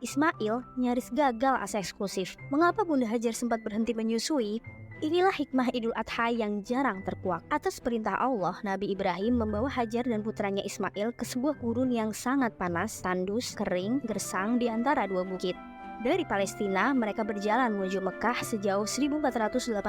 Ismail nyaris gagal asa eksklusif. Mengapa Bunda Hajar sempat berhenti menyusui? Inilah hikmah Idul Adha yang jarang terkuak. Atas perintah Allah, Nabi Ibrahim membawa Hajar dan putranya Ismail ke sebuah gurun yang sangat panas, tandus, kering, gersang di antara dua bukit. Dari Palestina, mereka berjalan menuju Mekah sejauh 1485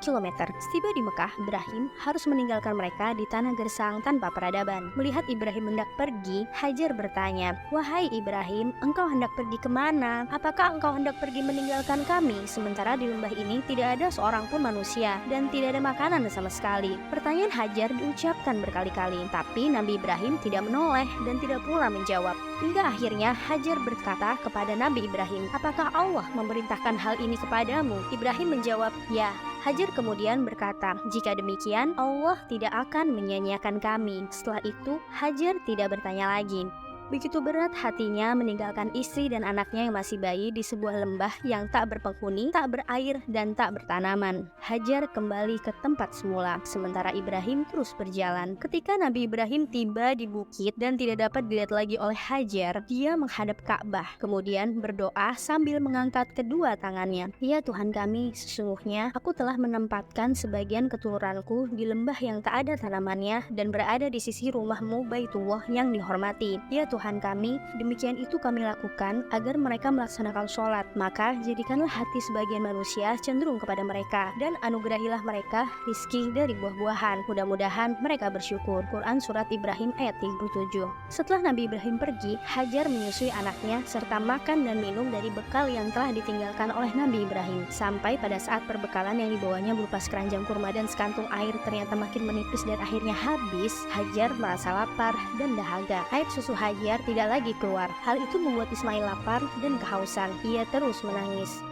km. Setiba di Mekah, Ibrahim harus meninggalkan mereka di tanah gersang tanpa peradaban. Melihat Ibrahim hendak pergi, Hajar bertanya, "Wahai Ibrahim, engkau hendak pergi kemana? Apakah engkau hendak pergi meninggalkan kami? Sementara di lembah ini tidak ada seorang pun manusia dan tidak ada makanan sama sekali." Pertanyaan Hajar diucapkan berkali-kali, tapi Nabi Ibrahim tidak menoleh dan tidak pula menjawab. Hingga akhirnya Hajar berkata kepada Nabi Ibrahim, "Apakah Allah memerintahkan hal ini kepadamu?" Ibrahim menjawab, "Ya." Hajar kemudian berkata, "Jika demikian, Allah tidak akan menyia-nyiakan kami." Setelah itu, Hajar tidak bertanya lagi. Begitu berat hatinya meninggalkan istri dan anaknya yang masih bayi di sebuah lembah yang tak berpenghuni, tak berair, dan tak bertanaman. Hajar kembali ke tempat semula, sementara Ibrahim terus berjalan. Ketika Nabi Ibrahim tiba di bukit dan tidak dapat dilihat lagi oleh Hajar, dia menghadap Ka'bah, kemudian berdoa sambil mengangkat kedua tangannya. "Ya Tuhan kami, sesungguhnya aku telah menempatkan sebagian keturunanku di lembah yang tak ada tanamannya dan berada di sisi rumahmu Baitullah yang dihormati. Ya Tuhan kami, demikian itu kami lakukan agar mereka melaksanakan sholat. Maka jadikanlah hati sebagian manusia cenderung kepada mereka dan anugerahilah mereka rizki dari buah-buahan. Mudah-mudahan mereka bersyukur." Quran Surat Ibrahim ayat 37. Setelah Nabi Ibrahim pergi, Hajar menyusui anaknya serta makan dan minum dari bekal yang telah ditinggalkan oleh Nabi Ibrahim. Sampai pada saat perbekalan yang dibawanya berupa sekeranjang kurma dan sekantung air ternyata makin menipis dan akhirnya habis, Hajar merasa lapar dan dahaga. Air susu Hajar tidak lagi keluar. Hal itu membuat Ismail lapar dan kehausan. Ia terus menangis.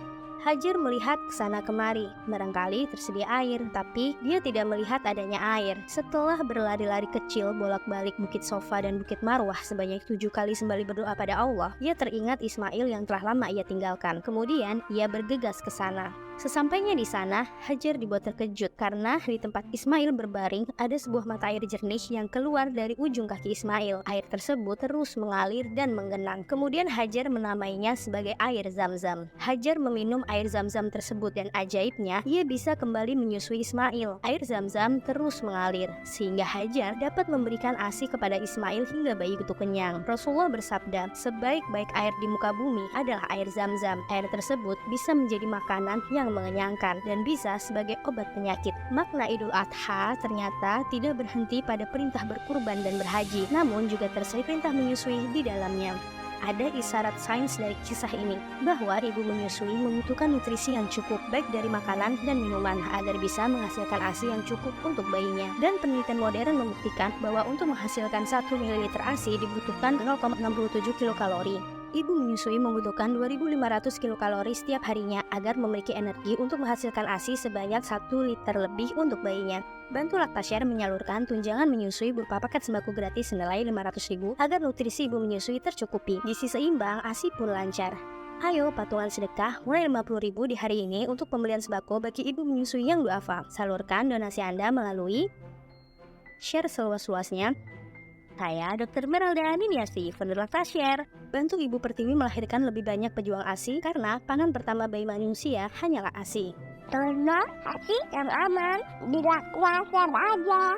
Hajar melihat ke sana kemari, barangkali tersedia air, tapi dia tidak melihat adanya air. Setelah berlari-lari kecil bolak-balik Bukit Sofa dan Bukit Marwah sebanyak 7 kali sembari berdoa pada Allah, ia teringat Ismail yang telah lama ia tinggalkan. Kemudian ia bergegas ke sana. Sesampainya di sana, Hajar dibuat terkejut karena di tempat Ismail berbaring ada sebuah mata air jernih yang keluar dari ujung kaki Ismail. Air tersebut terus mengalir dan menggenang. Kemudian Hajar menamainya sebagai air Zam-Zam. Hajar meminum air Zam-Zam tersebut dan ajaibnya, ia bisa kembali menyusui Ismail. Air Zam-Zam terus mengalir sehingga Hajar dapat memberikan ASI kepada Ismail hingga bayi itu kenyang. Rasulullah bersabda, "Sebaik-baik air di muka bumi adalah air Zam-Zam." Air tersebut bisa menjadi makanan yang mengenyangkan dan bisa sebagai obat penyakit. Makna Idul Adha ternyata tidak berhenti pada perintah berkurban dan berhaji, namun juga terselip perintah menyusui di dalamnya. Ada isyarat sains dari kisah ini, bahwa ibu menyusui membutuhkan nutrisi yang cukup, baik dari makanan dan minuman, agar bisa menghasilkan ASI yang cukup untuk bayinya. Dan penelitian modern membuktikan bahwa untuk menghasilkan 1 ml ASI dibutuhkan 0,67 kilokalori. Ibu menyusui membutuhkan 2.500 kilokalori setiap harinya agar memiliki energi untuk menghasilkan ASI sebanyak 1 liter lebih untuk bayinya. Bantu Laktashare menyalurkan tunjangan menyusui berupa paket sembako gratis senilai 500.000 agar nutrisi ibu menyusui tercukupi. Gizi seimbang, ASI pun lancar. Ayo patungan sedekah mulai 50.000 di hari ini untuk pembelian sembako bagi ibu menyusui yang duafa. Salurkan donasi Anda melalui share seluas-luasnya. Saya Dr. Meralda Niniasi, founder Laktashare. Bantu Ibu Pertiwi melahirkan lebih banyak pejuang ASI karena pangan pertama bayi manusia hanyalah ASI. Donor ASI yang aman, di Laktashare aja.